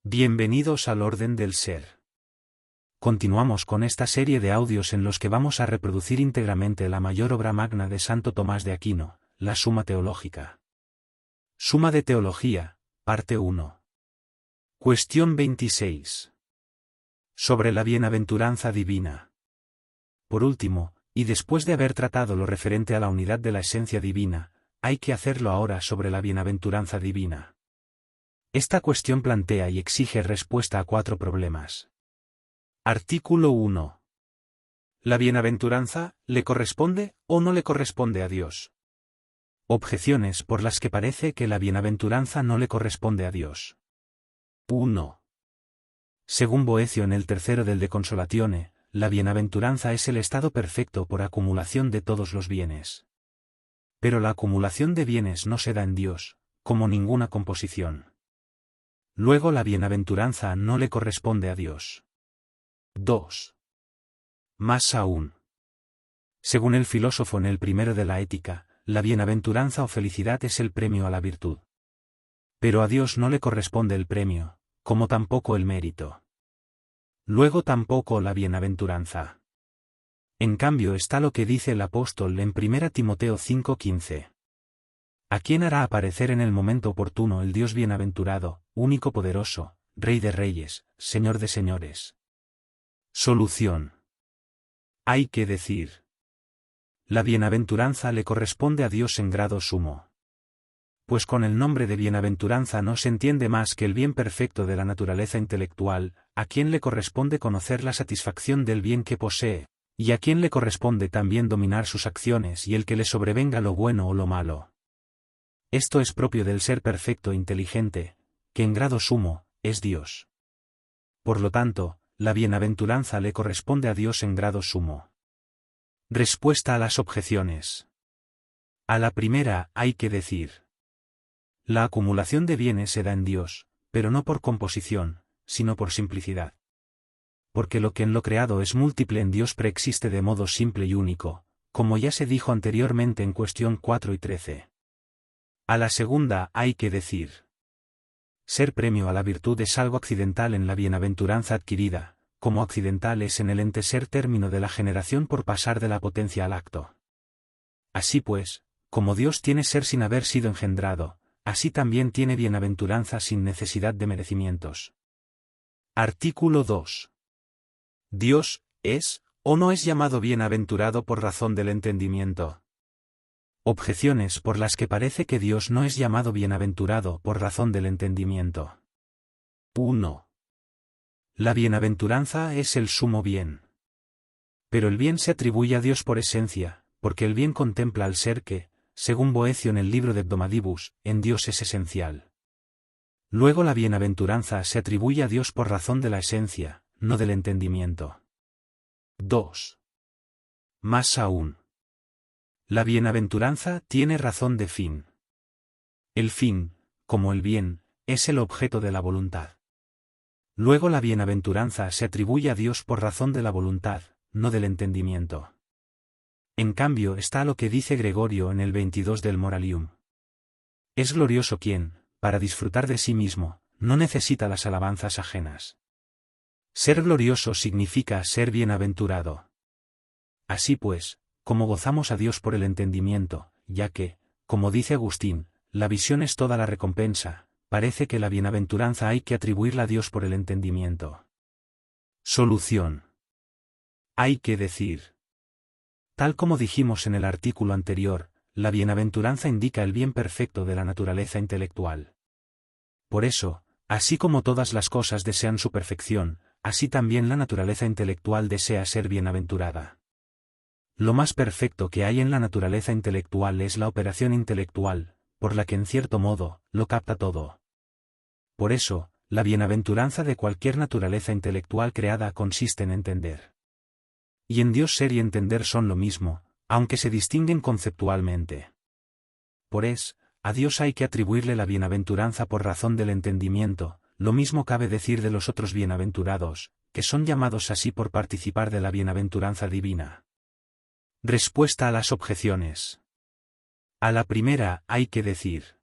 Bienvenidos al orden del ser. Continuamos con esta serie de audios en los que vamos a reproducir íntegramente la mayor obra magna de Santo Tomás de Aquino, la Suma Teológica. Suma de Teología, parte 1. Cuestión 26. Sobre la bienaventuranza divina. Por último, y después de haber tratado lo referente a la unidad de la esencia divina, hay que hacerlo ahora sobre la bienaventuranza divina. Esta cuestión plantea y exige respuesta a 4 problemas. Artículo 1. ¿La bienaventuranza le corresponde o no le corresponde a Dios? Objeciones por las que parece que la bienaventuranza no le corresponde a Dios. 1. Según Boecio en el tercero del De Consolatione, la bienaventuranza es el estado perfecto por acumulación de todos los bienes. Pero la acumulación de bienes no se da en Dios, como ninguna composición. Luego la bienaventuranza no le corresponde a Dios. 2. Más aún. Según el filósofo en el primero de la Ética, la bienaventuranza o felicidad es el premio a la virtud. Pero a Dios no le corresponde el premio, como tampoco el mérito. Luego tampoco la bienaventuranza. En cambio está lo que dice el apóstol en 1 Timoteo 5:15. ¿A quién hará aparecer en el momento oportuno el Dios bienaventurado, único poderoso, Rey de reyes, Señor de señores? Solución. Hay que decir. La bienaventuranza le corresponde a Dios en grado sumo. Pues con el nombre de bienaventuranza no se entiende más que el bien perfecto de la naturaleza intelectual, a quien le corresponde conocer la satisfacción del bien que posee, y a quien le corresponde también dominar sus acciones y el que le sobrevenga lo bueno o lo malo. Esto es propio del ser perfecto e inteligente, que en grado sumo, es Dios. Por lo tanto, la bienaventuranza le corresponde a Dios en grado sumo. Respuesta a las objeciones. A la primera hay que decir. La acumulación de bienes se da en Dios, pero no por composición, sino por simplicidad. Porque lo que en lo creado es múltiple en Dios preexiste de modo simple y único, como ya se dijo anteriormente en cuestión 4 y 13. A la segunda hay que decir. Ser premio a la virtud es algo accidental en la bienaventuranza adquirida, como accidental es en el ente ser término de la generación por pasar de la potencia al acto. Así pues, como Dios tiene ser sin haber sido engendrado, así también tiene bienaventuranza sin necesidad de merecimientos. Artículo 2. ¿Dios es o no es llamado bienaventurado por razón del entendimiento? Objeciones por las que parece que Dios no es llamado bienaventurado por razón del entendimiento. 1. La bienaventuranza es el sumo bien. Pero el bien se atribuye a Dios por esencia, porque el bien contempla al ser que, según Boecio en el libro de Hebdomadibus, en Dios es esencial. Luego la bienaventuranza se atribuye a Dios por razón de la esencia, no del entendimiento. 2. Más aún. La bienaventuranza tiene razón de fin. El fin, como el bien, es el objeto de la voluntad. Luego la bienaventuranza se atribuye a Dios por razón de la voluntad, no del entendimiento. En cambio está lo que dice Gregorio en el 22 del Moralium. Es glorioso quien, para disfrutar de sí mismo, no necesita las alabanzas ajenas. Ser glorioso significa ser bienaventurado. Así pues, como gozamos a Dios por el entendimiento, ya que, como dice Agustín, la visión es toda la recompensa, parece que la bienaventuranza hay que atribuirla a Dios por el entendimiento. Solución. Hay que decir. Tal como dijimos en el artículo anterior, la bienaventuranza indica el bien perfecto de la naturaleza intelectual. Por eso, así como todas las cosas desean su perfección, así también la naturaleza intelectual desea ser bienaventurada. Lo más perfecto que hay en la naturaleza intelectual es la operación intelectual, por la que en cierto modo, lo capta todo. Por eso, la bienaventuranza de cualquier naturaleza intelectual creada consiste en entender. Y en Dios ser y entender son lo mismo, aunque se distinguen conceptualmente. A Dios hay que atribuirle la bienaventuranza por razón del entendimiento, lo mismo cabe decir de los otros bienaventurados, que son llamados así por participar de la bienaventuranza divina. Respuesta a las objeciones. A la primera hay que decir.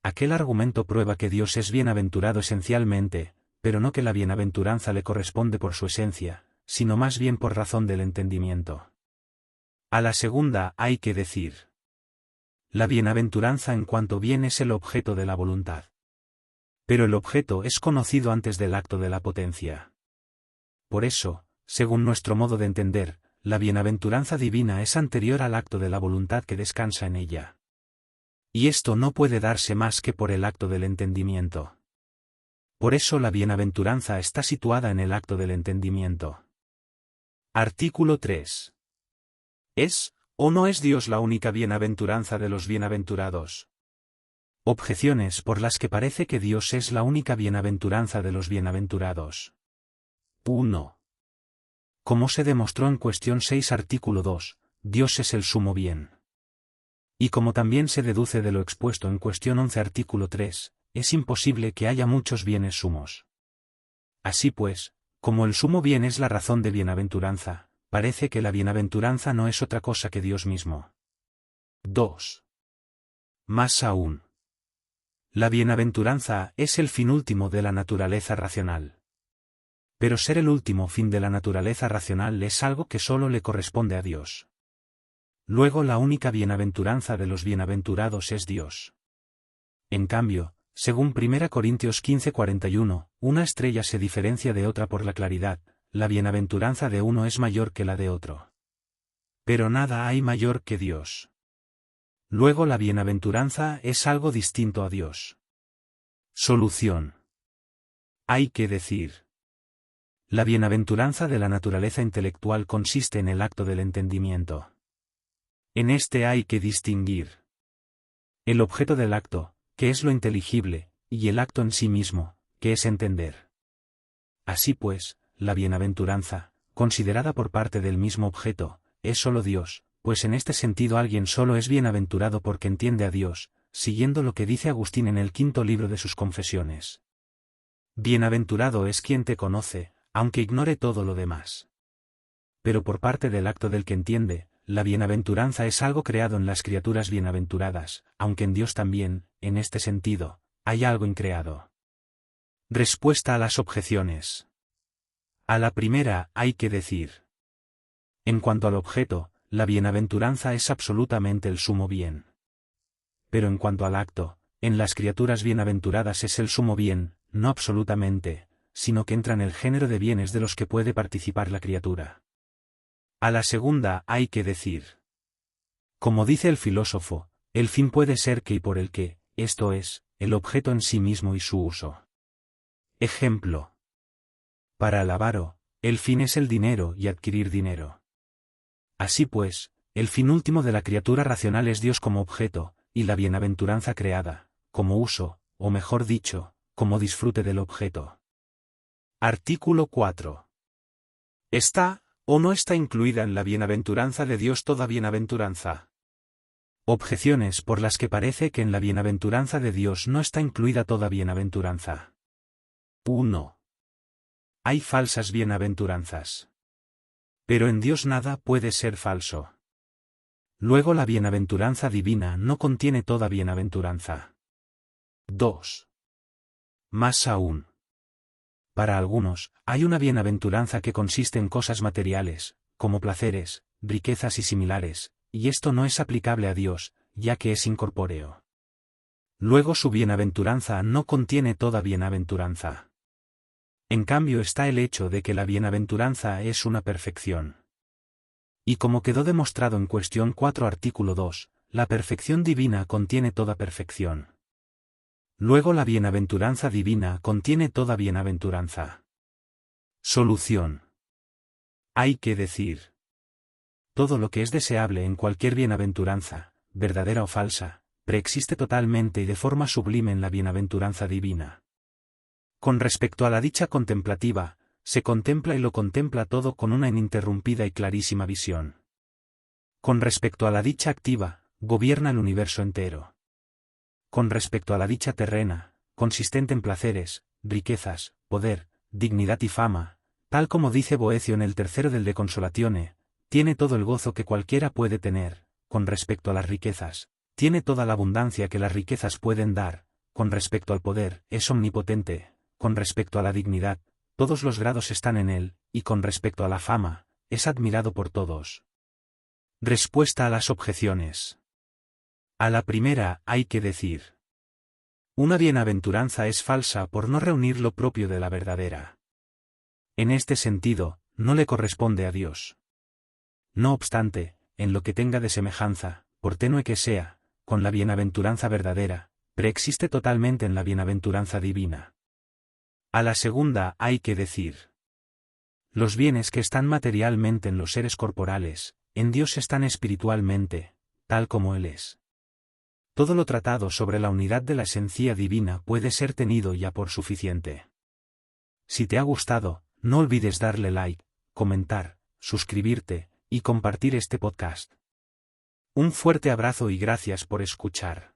Aquel argumento prueba que Dios es bienaventurado esencialmente, pero no que la bienaventuranza le corresponde por su esencia, sino más bien por razón del entendimiento. A la segunda hay que decir: la bienaventuranza en cuanto bien es el objeto de la voluntad. Pero el objeto es conocido antes del acto de la potencia. Por eso, según nuestro modo de entender, la bienaventuranza divina es anterior al acto de la voluntad que descansa en ella. Y esto no puede darse más que por el acto del entendimiento. Por eso la bienaventuranza está situada en el acto del entendimiento. Artículo 3. ¿Es o no es Dios la única bienaventuranza de los bienaventurados? Objeciones por las que parece que Dios es la única bienaventuranza de los bienaventurados. 1. Como se demostró en cuestión 6 artículo 2, Dios es el sumo bien. Y como también se deduce de lo expuesto en cuestión 11 artículo 3, es imposible que haya muchos bienes sumos. Así pues, como el sumo bien es la razón de bienaventuranza, parece que la bienaventuranza no es otra cosa que Dios mismo. 2. Más aún, la bienaventuranza es el fin último de la naturaleza racional. Pero ser el último fin de la naturaleza racional es algo que solo le corresponde a Dios. Luego la única bienaventuranza de los bienaventurados es Dios. En cambio, según 1 Corintios 15:41, una estrella se diferencia de otra por la claridad, la bienaventuranza de uno es mayor que la de otro. Pero nada hay mayor que Dios. Luego la bienaventuranza es algo distinto a Dios. Solución. Hay que decir: la bienaventuranza de la naturaleza intelectual consiste en el acto del entendimiento. En este hay que distinguir el objeto del acto, que es lo inteligible, y el acto en sí mismo, que es entender. Así pues, la bienaventuranza, considerada por parte del mismo objeto, es solo Dios, pues en este sentido alguien solo es bienaventurado porque entiende a Dios, siguiendo lo que dice Agustín en el 5º libro de sus Confesiones. Bienaventurado es quien te conoce, aunque ignore todo lo demás. Pero por parte del acto del que entiende, la bienaventuranza es algo creado en las criaturas bienaventuradas, aunque en Dios también, en este sentido, hay algo increado. Respuesta a las objeciones. A la primera hay que decir: en cuanto al objeto, la bienaventuranza es absolutamente el sumo bien. Pero en cuanto al acto, en las criaturas bienaventuradas es el sumo bien, no absolutamente, sino que entra en el género de bienes de los que puede participar la criatura. A la segunda hay que decir: como dice el filósofo, el fin puede ser que y por el que, esto es, el objeto en sí mismo y su uso. Ejemplo. Para el avaro, el fin es el dinero y adquirir dinero. Así pues, el fin último de la criatura racional es Dios como objeto, y la bienaventuranza creada, como uso, o mejor dicho, como disfrute del objeto. Artículo 4. ¿Está o no está incluida en la bienaventuranza de Dios toda bienaventuranza? Objeciones por las que parece que en la bienaventuranza de Dios no está incluida toda bienaventuranza. 1. Hay falsas bienaventuranzas. Pero en Dios nada puede ser falso. Luego la bienaventuranza divina no contiene toda bienaventuranza. 2. Más aún. Para algunos, hay una bienaventuranza que consiste en cosas materiales, como placeres, riquezas y similares, y esto no es aplicable a Dios, ya que es incorpóreo. Luego su bienaventuranza no contiene toda bienaventuranza. En cambio está el hecho de que la bienaventuranza es una perfección. Y como quedó demostrado en cuestión 4 artículo 2, la perfección divina contiene toda perfección. Luego la bienaventuranza divina contiene toda bienaventuranza. Solución. Hay que decir: todo lo que es deseable en cualquier bienaventuranza, verdadera o falsa, preexiste totalmente y de forma sublime en la bienaventuranza divina. Con respecto a la dicha contemplativa, se contempla y lo contempla todo con una ininterrumpida y clarísima visión. Con respecto a la dicha activa, gobierna el universo entero. Con respecto a la dicha terrena, consistente en placeres, riquezas, poder, dignidad y fama, tal como dice Boecio en el tercero del De Consolatione, tiene todo el gozo que cualquiera puede tener. Con respecto a las riquezas, tiene toda la abundancia que las riquezas pueden dar. con respecto al poder, es omnipotente, con respecto a la dignidad, todos los grados están en él, y con respecto a la fama, es admirado por todos. Respuesta a las objeciones. A la primera, hay que decir: una bienaventuranza es falsa por no reunir lo propio de la verdadera. En este sentido, no le corresponde a Dios. No obstante, en lo que tenga de semejanza, por tenue que sea, con la bienaventuranza verdadera, preexiste totalmente en la bienaventuranza divina. A la segunda, hay que decir: los bienes que están materialmente en los seres corporales, en Dios están espiritualmente, tal como Él es. Todo lo tratado sobre la unidad de la esencia divina puede ser tenido ya por suficiente. Si te ha gustado, no olvides darle like, comentar, suscribirte, y compartir este podcast. Un fuerte abrazo y gracias por escuchar.